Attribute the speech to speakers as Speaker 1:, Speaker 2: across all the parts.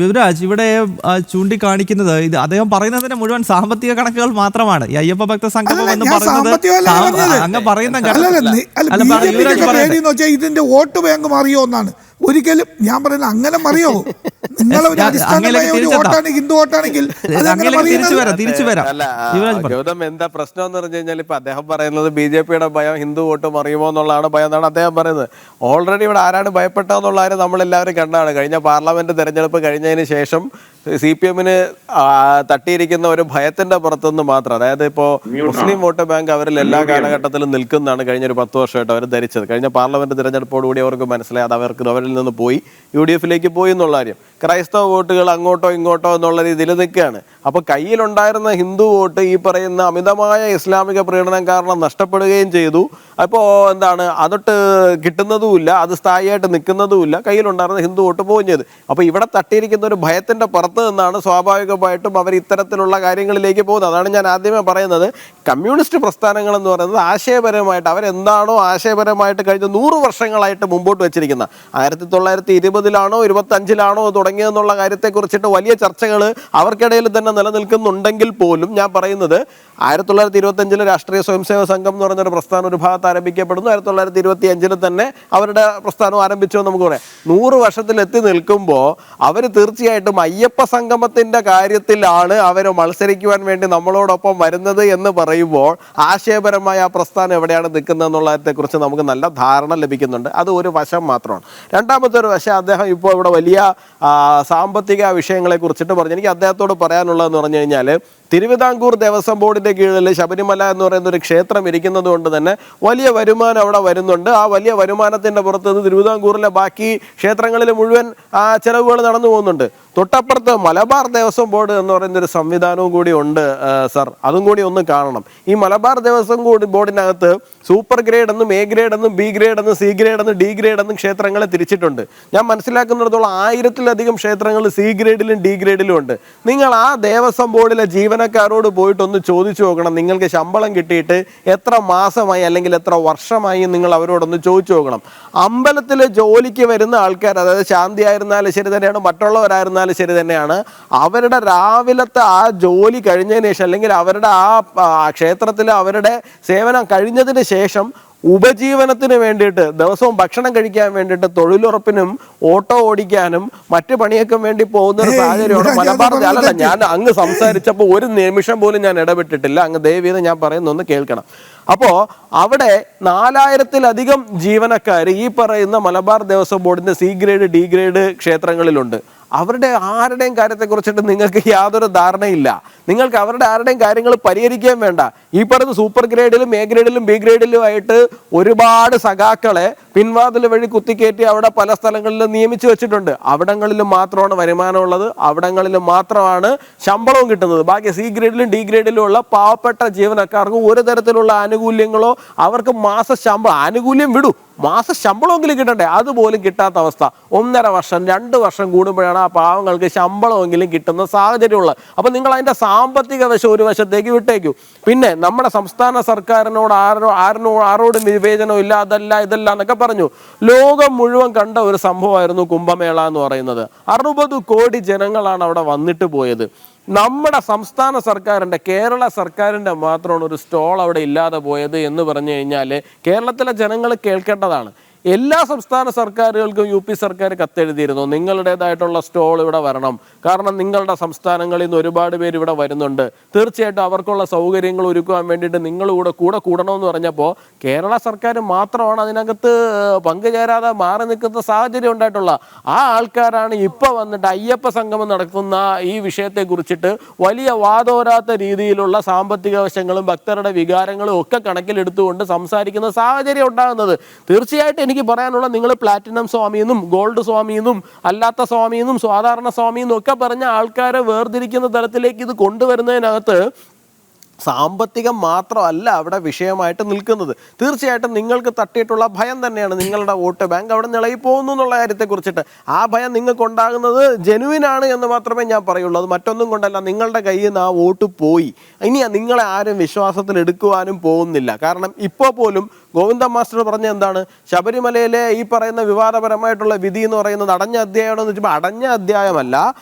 Speaker 1: വിവരാജ് ഇവിടെ ചൂണ്ടിക്കാണിക്കുന്നത് ഇത് അദ്ദേഹം പറയുന്നതിന് മുഴുവൻ സാമ്പത്തിക കണക്കുകൾ മാത്രമാണ്. ഈ അയ്യപ്പ ഭക്ത സംഗമം എന്ന് പറയുന്നത് അങ്ങ് പറയുന്ന
Speaker 2: ഇതിന്റെ വോട്ട് ബാങ്ക് മാറിയോ എന്നാണ്. ഒരിക്കലും ഞാൻ പറയുന്നത് അങ്ങനെ മറിയോ? നിങ്ങളൊരു അടിസ്ഥാനമായ ഒരു വോട്ടാണ് ഹിന്ദു വോട്ടാണെങ്കിൽ
Speaker 3: എന്താ പ്രശ്നം എന്ന് പറഞ്ഞു കഴിഞ്ഞാൽ ഇപ്പൊ അദ്ദേഹം പറയുന്നത് ബിജെപിയുടെ ഭയം ഹിന്ദു വോട്ട് മറിയുമോ എന്നുള്ളതാണ് ഭയം എന്നാണ് അദ്ദേഹം പറയുന്നത്. ഓൾറെഡി ഇവിടെ ആരാണ് ഭയപ്പെട്ടതെന്നുള്ള കാര്യം നമ്മളെല്ലാവരും കണ്ടാണ്. കഴിഞ്ഞ പാർലമെന്റ് തെരഞ്ഞെടുപ്പ് കഴിഞ്ഞതിന് ശേഷം CPM-ന് തട്ടിയിരിക്കുന്ന ഒരു ഭയത്തിന്റെ പുറത്തുനിന്ന് മാത്രം, അതായത് ഇപ്പോൾ മുസ്ലിം വോട്ട് ബാങ്ക് അവരിൽ എല്ലാ കാലഘട്ടത്തിലും നിൽക്കുന്നതാണ് കഴിഞ്ഞൊരു 10 വർഷമായിട്ട് അവർ ധരിച്ചത്. കഴിഞ്ഞ പാർലമെന്റ് തിരഞ്ഞെടുപ്പോടുകൂടി അവർക്ക് മനസ്സിലായി അത് അവരിൽ നിന്ന് പോയി UDF-ലേക്ക് പോയി എന്നുള്ള കാര്യം. ക്രൈസ്തവ വോട്ടുകൾ അങ്ങോട്ടോ ഇങ്ങോട്ടോ എന്നുള്ള രീതിയിൽ നിൽക്കുകയാണ്. അപ്പൊ കയ്യിലുണ്ടായിരുന്ന ഹിന്ദു വോട്ട് ഈ പറയുന്ന അമിതമായ ഇസ്ലാമിക പ്രീണനം കാരണം നഷ്ടപ്പെടുകയും ചെയ്തു. അപ്പോൾ എന്താണ്, അതൊട്ട് കിട്ടുന്നതുമില്ല, അത് സ്ഥായിയായിട്ട് നിൽക്കുന്നതുമില്ല, കയ്യിലുണ്ടായിരുന്ന ഹിന്ദു വോട്ട് പോവുകയും ചെയ്തു. അപ്പൊ ഇവിടെ തട്ടിയിരിക്കുന്ന ഒരു ഭയത്തിന്റെ പുറത്ത് നിന്നാണ് സ്വാഭാവികമായിട്ടും അവർ ഇത്തരത്തിലുള്ള കാര്യങ്ങളിലേക്ക് പോകുന്നത്. അതാണ് ഞാൻ ആദ്യമേ പറയുന്നത്, കമ്മ്യൂണിസ്റ്റ് പ്രസ്ഥാനങ്ങൾ എന്ന് പറയുന്നത് ആശയപരമായിട്ട് അവരെന്താണോ ആശയപരമായിട്ട് കഴിഞ്ഞ 100 വർഷങ്ങളായിട്ട് മുമ്പോട്ട് വെച്ചിരിക്കുന്ന 1920-ലാണോ 25-ലാണോ തുടങ്ങിയതെന്നുള്ള കാര്യത്തെക്കുറിച്ചിട്ട് വലിയ ചർച്ചകൾ അവർക്കിടയിൽ തന്നെ നിലനിൽക്കുന്നുണ്ടെങ്കിൽ പോലും ഞാൻ പറയുന്നത് 1925 രാഷ്ട്രീയ സ്വയംസേവക സംഘം എന്ന് പറഞ്ഞൊരു പ്രസ്ഥാനം ഒരു ഭാഗത്ത് ആരംഭിക്കപ്പെടുന്നു. 1925 തന്നെ അവരുടെ പ്രസ്ഥാനം ആരംഭിച്ചു എന്ന് നമുക്ക് പറയാം. 100 വർഷത്തിൽ എത്തി നിൽക്കുമ്പോൾ അവർ തീർച്ചയായിട്ടും അയ്യപ്പ സംഗമത്തിന്റെ കാര്യത്തിലാണ് അവർ മത്സരിക്കുവാൻ വേണ്ടി നമ്മളോടൊപ്പം വരുന്നത് എന്ന് പറയുമ്പോൾ ആശയപരമായ ആ പ്രസ്ഥാനം എവിടെയാണ് നിൽക്കുന്നത് എന്നുള്ളതിനെക്കുറിച്ച് നമുക്ക് നല്ല ധാരണ ലഭിക്കുന്നുണ്ട്. അത് ഒരു വശം മാത്രമാണ്. രണ്ടാമത്തെ ഒരു വശം, അദ്ദേഹം ഇപ്പോൾ ഇവിടെ വലിയ സാമ്പത്തിക വിഷയങ്ങളെ കുറിച്ചിട്ട് പറഞ്ഞു. എനിക്ക് അദ്ദേഹത്തോട് പറയാനുള്ളതെന്ന് പറഞ്ഞു കഴിഞ്ഞാൽ, തിരുവിതാംകൂർ ദേവസ്വം ബോർഡിന്റെ കീഴിൽ ശബരിമല എന്ന് പറയുന്ന ഒരു ക്ഷേത്രം ഇരിക്കുന്നത് കൊണ്ട് തന്നെ വലിയ വരുമാനം അവിടെ വരുന്നുണ്ട്. ആ വലിയ വരുമാനത്തിന്റെ പുറത്ത് തിരുവിതാംകൂറിലെ ബാക്കി ക്ഷേത്രങ്ങളിൽ മുഴുവൻ ചെലവുകൾ നടന്നു പോകുന്നുണ്ട്. തൊട്ടപ്പുറത്ത് മലബാർ ദേവസ്വം ബോർഡ് എന്ന് പറയുന്ന ഒരു സംവിധാനവും കൂടി ഉണ്ട് സർ, അതും കൂടി ഒന്ന് കാണണം. ഈ മലബാർ ദേവസ്വം ബോർഡിനകത്ത് സൂപ്പർ ഗ്രേഡ് എന്നും A ഗ്രേഡ് എന്നും B ഗ്രേഡ് എന്നും C ഗ്രേഡ് എന്നും D ഗ്രേഡ് എന്നും ക്ഷേത്രങ്ങളെ തിരിച്ചിട്ടുണ്ട്. ഞാൻ മനസ്സിലാക്കുന്നിടത്തോളം 1000-ലധികം ക്ഷേത്രങ്ങൾ C ഗ്രേഡിലും D ഗ്രേഡിലും ഉണ്ട്. നിങ്ങൾ ആ ദേവസ്വം ബോർഡിലെ ജീവനക്കാരോട് പോയിട്ടൊന്ന് ചോദിച്ചു നോക്കണം, നിങ്ങൾക്ക് ശമ്പളം കിട്ടിയിട്ട് എത്ര മാസമായി അല്ലെങ്കിൽ എത്ര വർഷമായി നിങ്ങൾ അവരോടൊന്ന് ചോദിച്ചു നോക്കണം. അമ്പലത്തിൽ ജോലിക്ക് വരുന്ന ആൾക്കാർ, അതായത് ശാന്തി ആയിരുന്നാലും ശരി തന്നെയാണ്, മറ്റുള്ളവരായിരുന്നാലും ശരി തന്നെയാണ്, അവരുടെ രാവിലത്തെ ആ ജോലി കഴിഞ്ഞതിന് ശേഷം അല്ലെങ്കിൽ അവരുടെ ആ ക്ഷേത്രത്തിൽ അവരുടെ സേവനം കഴിഞ്ഞതിന് ശേഷം ഉപജീവനത്തിന് വേണ്ടിയിട്ട് ദിവസവും ഭക്ഷണം കഴിക്കാൻ വേണ്ടിയിട്ട് തൊഴിലുറപ്പിനും ഓട്ടോ ഓടിക്കാനും മറ്റു പണിയൊക്കെ വേണ്ടി പോകുന്ന ഒരു സാഹചര്യമാണ് മലബാർ. അല്ലല്ല, ഞാൻ അങ്ങ് സംസാരിച്ചപ്പോൾ ഒരു നിമിഷം പോലും ഞാൻ ഇടപെട്ടിട്ടില്ല. അങ്ങ് ദയവീത് ഞാൻ പറയുന്നൊന്ന് കേൾക്കണം. അപ്പോൾ അവിടെ 4000-ലധികം ജീവനക്കാർ ഈ പറയുന്ന മലബാർ ദേവസ്വം ബോർഡിന്റെ C ഗ്രേഡ് D ഗ്രേഡ് ക്ഷേത്രങ്ങളിലുണ്ട്. അവരുടെ ആരുടെയും കാര്യത്തെക്കുറിച്ചിട്ട് നിങ്ങൾക്ക് യാതൊരു ധാരണയില്ല. നിങ്ങൾക്ക് അവരുടെ ആരുടെയും കാര്യങ്ങൾ പരിഹരിക്കാൻ വേണ്ട. ഈ പറയുന്ന സൂപ്പർ ഗ്രേഡിലും A ഗ്രേഡിലും B ഗ്രേഡിലും ആയിട്ട് ഒരുപാട് സഖാക്കളെ പിൻവാതിൽ വഴി കുത്തിക്കയറ്റി അവിടെ പല സ്ഥലങ്ങളിലും നിയമിച്ചു വെച്ചിട്ടുണ്ട്. അവിടങ്ങളിലും മാത്രമാണ് വരുമാനമുള്ളത്, അവിടങ്ങളിലും മാത്രമാണ് ശമ്പളവും കിട്ടുന്നത്. ബാക്കി C ഗ്രേഡിലും D ഗ്രേഡിലും ഉള്ള പാവപ്പെട്ട ജീവനക്കാർക്ക് ഒരു തരത്തിലുള്ള ആനുകൂല്യങ്ങളോ അവർക്ക് മാസ ശമ്പളം, ആനുകൂല്യം വിടൂ, മാസ ശമ്പളമെങ്കിലും കിട്ടണ്ടേ, അതുപോലും കിട്ടാത്ത അവസ്ഥ. 1.5 വർഷം 2 വർഷം കൂടുമ്പോഴാണ് ആ പാവങ്ങൾക്ക് ശമ്പളമെങ്കിലും കിട്ടുന്ന സാഹചര്യമുള്ളത്. അപ്പം നിങ്ങൾ അതിൻ്റെ സാമ്പത്തിക വശം ഒരു വശത്തേക്ക് വിട്ടേക്കൂ. പിന്നെ നമ്മുടെ സംസ്ഥാന സർക്കാരിനോട് ആരോടും വിവേചനം ഇല്ല, അതല്ല ഇതല്ല എന്നൊക്കെ പറഞ്ഞു. ലോകം മുഴുവൻ കണ്ട ഒരു സംഭവമായിരുന്നു കുംഭമേള എന്ന് പറയുന്നത്. 60 കോടി ജനങ്ങളാണ് അവിടെ വന്നിട്ട് പോയത്. നമ്മുടെ സംസ്ഥാന സർക്കാരിൻ്റെ, കേരള സർക്കാരിൻ്റെ മാത്രമാണ് ഒരു സ്റ്റോൾ അവിടെ ഇല്ലാതെ പോയത് എന്ന് പറഞ്ഞു കഴിഞ്ഞാൽ കേരളത്തിലെ ജനങ്ങൾ കേൾക്കേണ്ടതാണ്. എല്ലാ സംസ്ഥാന സർക്കാരുകൾക്കും UP സർക്കാർ കത്തെഴുതിയിരുന്നു, നിങ്ങളുടേതായിട്ടുള്ള സ്റ്റോൾ ഇവിടെ വരണം, കാരണം നിങ്ങളുടെ സംസ്ഥാനങ്ങളിൽ നിന്ന് ഒരുപാട് പേര് ഇവിടെ വരുന്നുണ്ട്, തീർച്ചയായിട്ടും അവർക്കുള്ള സൗകര്യങ്ങൾ ഒരുക്കുവാൻ വേണ്ടിയിട്ട് നിങ്ങൾ കൂടെ കൂടണമെന്ന് പറഞ്ഞപ്പോൾ കേരള സർക്കാർ മാത്രമാണ് അതിനകത്ത് പങ്കുചേരാതെ മാറി നിൽക്കുന്ന സാഹചര്യം ഉണ്ടായിട്ടുള്ള. ആ ആൾക്കാരാണ് ഇപ്പോൾ വന്നിട്ട് അയ്യപ്പ സംഗമം നടക്കുന്ന ഈ വിഷയത്തെക്കുറിച്ചിട്ട് വലിയ വാദോരാത്ത രീതിയിലുള്ള സാമ്പത്തിക വശങ്ങളും ഭക്തരുടെ വികാരങ്ങളും ഒക്കെ കണക്കിലെടുത്തുകൊണ്ട് സംസാരിക്കുന്ന സാഹചര്യം ഉണ്ടാകുന്നത്. തീർച്ചയായിട്ടും എനിക്ക് പറയാനുള്ള, നിങ്ങൾ പ്ലാറ്റിനം സ്വാമിയെന്നും ഗോൾഡ് സ്വാമിയെന്നും അല്ലാത്ത സ്വാമിയെന്നും സാധാരണ സ്വാമിയെന്നും ഒക്കെ പറഞ്ഞ ആൾക്കാരെ വേർതിരിക്കുന്ന തരത്തിലേക്ക് ഇത് കൊണ്ടുവരുന്നതിനകത്ത് സാമ്പത്തികം മാത്രമല്ല അവിടെ വിഷയമായിട്ട് നിൽക്കുന്നത്. തീർച്ചയായിട്ടും നിങ്ങൾക്ക് തട്ടിയിട്ടുള്ള ഭയം തന്നെയാണ് നിങ്ങളുടെ വോട്ട് ബാങ്ക് അവിടെ നിളയി പോകുന്നു എന്നുള്ള കാര്യത്തെക്കുറിച്ചിട്ട്. ആ ഭയം നിങ്ങൾക്കുണ്ടാകുന്നത് ജെനുവിനാണ് എന്ന് മാത്രമേ ഞാൻ പറയുള്ളൂ. അത് മറ്റൊന്നും കൊണ്ടല്ല, നിങ്ങളുടെ കയ്യിൽ നിന്ന് ആ വോട്ട് പോയി. ഇനി നിങ്ങളെ ആരും വിശ്വാസത്തിൽ എടുക്കുവാനും പോകുന്നില്ല. കാരണം ഇപ്പോൾ പോലും ഗോവിന്ദ മാസ്റ്റർ പറഞ്ഞ എന്താണ്, ശബരിമലയിലെ ഈ പറയുന്ന വിവാദപരമായിട്ടുള്ള വിധി എന്ന് പറയുന്നത് അടഞ്ഞ അധ്യായമാണെന്ന് വെച്ചപ്പോൾ അടഞ്ഞ അധ്യായമല്ല,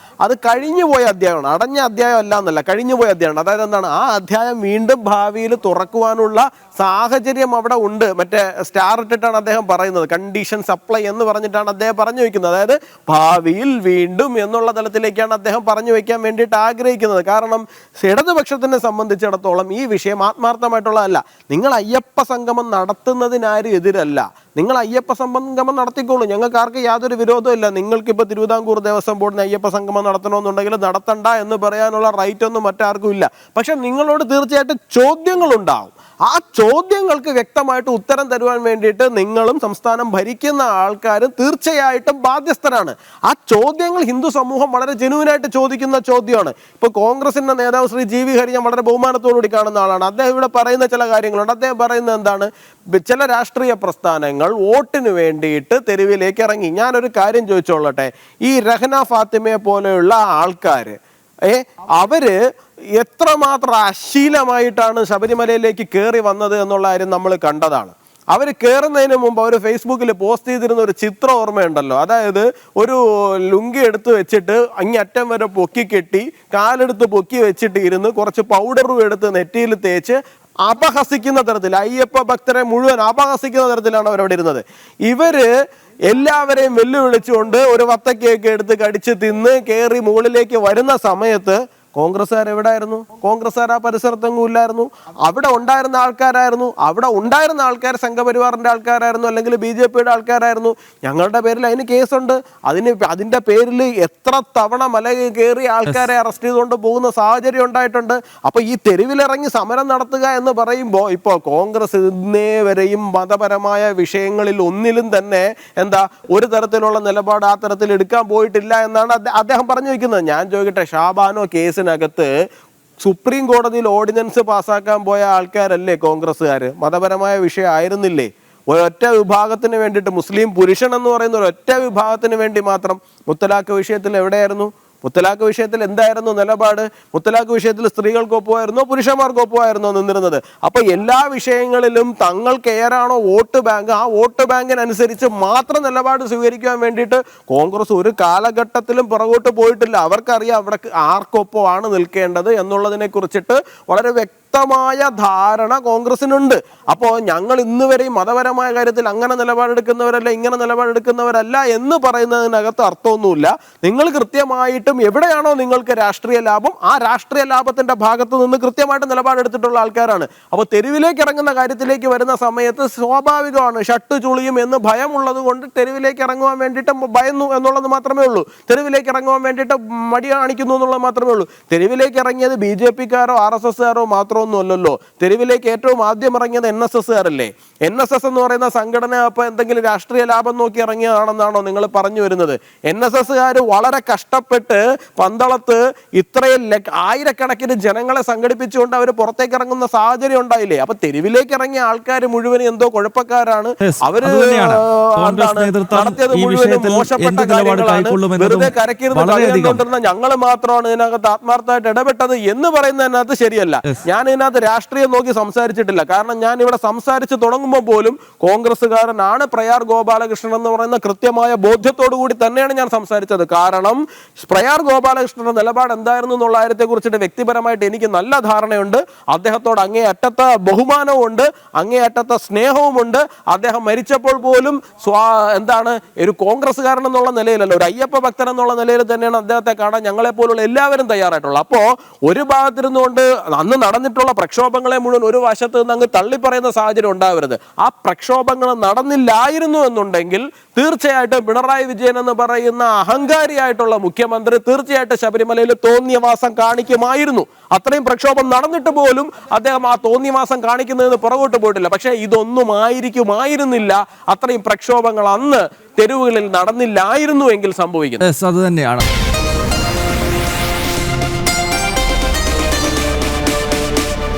Speaker 3: അത് കഴിഞ്ഞുപോയ അധ്യായമാണ്. അടഞ്ഞ അധ്യായം അല്ല എന്നല്ല, കഴിഞ്ഞുപോയ അധ്യായമാണ്. അതായത് എന്താണ്, ആ അധ്യായം വീണ്ടും ഭാവിയിൽ തുറക്കുവാനുള്ള സാഹചര്യം അവിടെ ഉണ്ട്. മറ്റേ സ്റ്റാർ ഇട്ടിട്ടാണ് അദ്ദേഹം പറയുന്നത്, കണ്ടീഷൻ സപ്ലൈ എന്ന് പറഞ്ഞിട്ടാണ് അദ്ദേഹം പറഞ്ഞു വെക്കുന്നത്. അതായത് ഭാവിയിൽ വീണ്ടും എന്നുള്ള തലത്തിലേക്കാണ് അദ്ദേഹം പറഞ്ഞു വെക്കാൻ വേണ്ടിയിട്ട് ആഗ്രഹിക്കുന്നത്. കാരണം ഇടതുപക്ഷത്തിനെ സംബന്ധിച്ചിടത്തോളം ഈ വിഷയം ആത്മാർത്ഥമായിട്ടുള്ളതല്ല. നിങ്ങൾ അയ്യപ്പ സംഗമം നടത്തുന്നതിനാരും എതിരല്ല, നിങ്ങൾ അയ്യപ്പ സംഗമം നടത്തിക്കോളൂ, ഞങ്ങൾക്ക് ആർക്ക് യാതൊരു വിരോധവും ഇല്ല. നിങ്ങൾക്കിപ്പോൾ തിരുവിതാംകൂർ ദേവസ്വം ബോർഡിന് അയ്യപ്പ സംഗമം നടത്തണമെന്നുണ്ടെങ്കിൽ നടത്തണ്ട എന്ന് പറയാനുള്ള റൈറ്റ് ഒന്നും മറ്റാർക്കും ഇല്ല. പക്ഷെ നിങ്ങളോട് തീർച്ചയായിട്ടും ചോദ്യങ്ങളുണ്ടാവും. ആ ചോദ്യങ്ങൾക്ക് വ്യക്തമായിട്ട് ഉത്തരം തരുവാൻ വേണ്ടിയിട്ട് നിങ്ങളും സംസ്ഥാനം ഭരിക്കുന്ന ആൾക്കാരും തീർച്ചയായിട്ടും ബാധ്യസ്ഥരാണ്. ആ ചോദ്യങ്ങൾ ഹിന്ദു സമൂഹം വളരെ ജെനുവിനായിട്ട് ചോദിക്കുന്ന ചോദ്യമാണ്. ഇപ്പോൾ കോൺഗ്രസിന്റെ നേതാവ് ശ്രീ ജി വി ഹരി ഞാൻ വളരെ ബഹുമാനത്തോടുകൂടി കാണുന്ന ആളാണ്. അദ്ദേഹം ഇവിടെ പറയുന്ന ചില കാര്യങ്ങളുണ്ട്. അദ്ദേഹം പറയുന്നത് എന്താണ്, ചില രാഷ്ട്രീയ പ്രസ്ഥാനങ്ങൾ വോട്ടിന് വേണ്ടിയിട്ട് തെരുവിലേക്ക് ഇറങ്ങി. ഞാനൊരു കാര്യം ചോദിച്ചോളട്ടെ, ഈ രഹ്ന ഫാത്തിമയെ പോലെയുള്ള ആൾക്കാർ അവര് എത്രമാത്രം അശ്ലീലമായിട്ടാണ് ശബരിമലയിലേക്ക് കയറി വന്നത് എന്നുള്ള കാര്യം നമ്മൾ കണ്ടതാണ്. അവർ കയറുന്നതിന് മുമ്പ് അവർ ഫേസ്ബുക്കിൽ പോസ്റ്റ് ചെയ്തിരുന്ന ഒരു ചിത്രം ഓർമ്മയുണ്ടല്ലോ. അതായത് ഒരു ലുങ്കി എടുത്ത് വെച്ചിട്ട് അങ്ങറ്റം വരെ പൊക്കി കെട്ടി കാലെടുത്ത് പൊക്കി വെച്ചിട്ട് ഇരുന്ന് കുറച്ച് പൗഡറും എടുത്ത് നെറ്റിയിൽ തേച്ച് അപഹസിക്കുന്ന തരത്തിൽ, അയ്യപ്പ ഭക്തരെ മുഴുവൻ അപഹസിക്കുന്ന തരത്തിലാണ് അവരവിടെ ഇരുന്നത്. ഇവര് എല്ലാവരെയും വെല്ലുവിളിച്ചുകൊണ്ട് ഒരു വത്തക്കയൊക്കെ എടുത്ത് കടിച്ച് തിന്ന് കയറി മുകളിലേക്ക് വരുന്ന സമയത്ത് കോൺഗ്രസ്സുകാർ എവിടെയായിരുന്നു? കോൺഗ്രസ്സുകാർ ആ പരിസരത്തെങ്ങും ഇല്ലായിരുന്നു. അവിടെ ഉണ്ടായിരുന്ന ആൾക്കാർ സംഘപരിവാറിന്റെ ആൾക്കാരായിരുന്നു, അല്ലെങ്കിൽ BJPയുടെ ആൾക്കാരായിരുന്നു. ഞങ്ങളുടെ പേരിൽ അതിന് കേസുണ്ട്. അതിന്റെ പേരിൽ എത്ര തവണ മല കയറി ആൾക്കാരെ അറസ്റ്റ് ചെയ്തുകൊണ്ട് പോകുന്ന സാഹചര്യം ഉണ്ടായിട്ടുണ്ട്. അപ്പൊ ഈ തെരുവിലിറങ്ങി സമരം നടത്തുക എന്ന് പറയുമ്പോൾ ഇപ്പോൾ കോൺഗ്രസ് ഇന്നേ വരെയും മതപരമായ വിഷയങ്ങളിൽ ഒന്നിലും തന്നെ ഒരു തരത്തിലുള്ള നിലപാട് ആ തരത്തിൽ എടുക്കാൻ പോയിട്ടില്ല എന്നാണ് അദ്ദേഹം പറഞ്ഞു വെക്കുന്നത്. ഞാൻ ചോദിക്കട്ടെ, ഷാബാനോ കേസിനകത്ത് സുപ്രീം കോടതിയിൽ ഓർഡിനൻസ് പാസ്സാക്കാൻ പോയ ആൾക്കാരല്ലേ കോൺഗ്രസ്സുകാർ? മതപരമായ വിഷയം ആയിരുന്നില്ലേ? ഒരൊറ്റ വിഭാഗത്തിന് വേണ്ടിയിട്ട്, മുസ്ലിം പുരുഷൻ എന്ന് പറയുന്ന ഒരൊറ്റ വിഭാഗത്തിന് വേണ്ടി മാത്രം മുത്തലാഖ് വിഷയത്തിൽ എവിടെയായിരുന്നു? മുത്തലാഖ് വിഷയത്തിൽ എന്തായിരുന്നു നിലപാട്? മുത്തലാഖ് വിഷയത്തിൽ സ്ത്രീകൾക്കൊപ്പമായിരുന്നോ പുരുഷന്മാർക്കൊപ്പമായിരുന്നോ നിന്നിരുന്നത്? അപ്പൊ എല്ലാ വിഷയങ്ങളിലും തങ്ങൾക്ക് ഏറാണോ വോട്ട് ബാങ്ക്, ആ വോട്ട് ബാങ്കിനനുസരിച്ച് മാത്രം നിലപാട് സ്വീകരിക്കാൻ വേണ്ടിയിട്ട് കോൺഗ്രസ് ഒരു കാലഘട്ടത്തിലും പുറകോട്ട് പോയിട്ടില്ല. അവർക്കറിയാം അവിടെ ആർക്കൊപ്പമാണ് നിൽക്കേണ്ടത് എന്നുള്ളതിനെ കുറിച്ചിട്ട് വളരെ വ്യക്തമായ ധാരണ കോൺഗ്രസിനുണ്ട്. അപ്പോൾ ഞങ്ങൾ ഇന്ന് വരെയും മതപരമായ കാര്യത്തിൽ അങ്ങനെ നിലപാടെടുക്കുന്നവരല്ല, ഇങ്ങനെ നിലപാടെടുക്കുന്നവരല്ല എന്ന് പറയുന്നതിനകത്ത് അർത്ഥമൊന്നുമില്ല. നിങ്ങൾ കൃത്യമായിട്ടും എവിടെയാണോ നിങ്ങൾക്ക് രാഷ്ട്രീയ ലാഭം, ആ രാഷ്ട്രീയ ലാഭത്തിന്റെ ഭാഗത്ത് നിന്ന് കൃത്യമായിട്ട് നിലപാടെടുത്തിട്ടുള്ള ആൾക്കാരാണ്. അപ്പോൾ തെരുവിലേക്ക് ഇറങ്ങുന്ന കാര്യത്തിലേക്ക് വരുന്ന സമയത്ത് സ്വാഭാവികമാണ് ഷട്ട് ചുളിയും എന്ന് ഭയമുള്ളത് കൊണ്ട് തെരുവിലേക്ക് ഇറങ്ങുവാൻ വേണ്ടിയിട്ട് ഭയന്നു എന്നുള്ളത് മാത്രമേ ഉള്ളൂ. തെരുവിലേക്ക് ഇറങ്ങുവാൻ വേണ്ടിയിട്ട് മടി കാണിക്കുന്നു എന്നുള്ളത് മാത്രമേ ഉള്ളൂ. തെരുവിലേക്ക് ഇറങ്ങിയത് BJPക്കാരോ RSSകാരോ മാത്രമൊന്നും അല്ലല്ലോ. തെരുവിലേക്ക് ഏറ്റവും ആദ്യം ഇറങ്ങിയത് NSSകാരല്ലേ? NSS എന്ന് പറയുന്ന സംഘടന അപ്പോൾ എന്തെങ്കിലും രാഷ്ട്രീയ ലാഭം നോക്കി ഇറങ്ങിയതാണെന്നാണോ നിങ്ങൾ പറഞ്ഞു വരുന്നത്? NSSകാർ വളരെ കഷ്ടപ്പെട്ട് പന്തളത്ത് ഇത്രയും ആയിരക്കണക്കിന് ജനങ്ങളെ സംഘടിപ്പിച്ചുകൊണ്ട് അവർ പുറത്തേക്ക് ഇറങ്ങുന്ന സാഹചര്യം ഉണ്ടായില്ലേ? അപ്പൊ തെരുവിലേക്ക് ഇറങ്ങിയ ആൾക്കാർ മുഴുവനും എന്തോ കുഴപ്പക്കാരാണ്, അവര് നടത്തിയത് മുഴുവനും മോശപ്പെട്ട കാര്യങ്ങളാണ്, വെറുതെ കരക്കിരുന്ന് ഞങ്ങൾ മാത്രമാണ് ഇതിനകത്ത് ആത്മാർത്ഥമായിട്ട് ഇടപെട്ടത് എന്ന് പറയുന്നതിനകത്ത് ശരിയല്ല. ഞാൻ ഇതിനകത്ത് രാഷ്ട്രീയം നോക്കി സംസാരിച്ചിട്ടില്ല. കാരണം ഞാൻ ഇവിടെ സംസാരിച്ച് തുടങ്ങുമ്പോൾ പോലും കോൺഗ്രസ്സുകാരനാണ് പ്രയാർ ഗോപാലകൃഷ്ണൻ എന്ന് പറയുന്ന കൃത്യമായ ബോധ്യത്തോടു കൂടി തന്നെയാണ് ഞാൻ സംസാരിച്ചത്. കാരണം പ്രയാർ ഗോപാലകൃഷ്ണന്റെ നിലപാട് എന്തായിരുന്നു എന്നുള്ള കാര്യത്തെ കുറിച്ചിട്ട് വ്യക്തിപരമായിട്ട് എനിക്ക് നല്ല ധാരണയുണ്ട്. അദ്ദേഹത്തോട് അങ്ങേയറ്റത്തെ ബഹുമാനവുമുണ്ട്, അങ്ങേയറ്റത്തെ സ്നേഹവുമുണ്ട്. അദ്ദേഹം മരിച്ചപ്പോൾ പോലും ഒരു കോൺഗ്രസ്സുകാരൻ എന്നുള്ള നിലയിലല്ല, ഒരു അയ്യപ്പ ഭക്തൻ എന്നുള്ള നിലയിൽ തന്നെയാണ് അദ്ദേഹത്തെ കാണാൻ ഞങ്ങളെ പോലുള്ള എല്ലാവരും തയ്യാറായിട്ടുള്ളത്. അപ്പോൾ ഒരു ഭാഗത്തിരുന്നുകൊണ്ട് അന്ന് നടന്നിട്ടുള്ള പ്രക്ഷോഭങ്ങളെ മുഴുവൻ ഒരു വശത്ത് നിന്ന് അങ്ങ് തള്ളിപ്പറയുന്ന സാഹചര്യം ഉണ്ടാവരുത്. ആ പ്രക്ഷോഭങ്ങൾ നടന്നില്ലായിരുന്നു എന്നുണ്ടെങ്കിൽ തീർച്ചയായിട്ടും പിണറായി വിജയൻ എന്ന് പറയുന്ന അഹങ്കാരിയായിട്ടുള്ള മുഖ്യമന്ത്രി തീർച്ചയായിട്ടും ശബരിമലയിൽ തോന്നിയവാസം കാണിക്കുമായിരുന്നു. അത്രയും പ്രക്ഷോഭം നടന്നിട്ട് പോലും അദ്ദേഹം ആ തോന്നിയവാസം കാണിക്കുന്നതിന് പുറകോട്ട് പോയിട്ടില്ല. പക്ഷേ ഇതൊന്നും ആയിരിക്കുമായിരുന്നില്ല, അത്രയും പ്രക്ഷോഭങ്ങൾ അന്ന് തെരുവുകളിൽ നടന്നില്ലായിരുന്നു എങ്കിൽ സംഭവിക്കുന്നത്.
Speaker 1: അത് തന്നെയാണ്.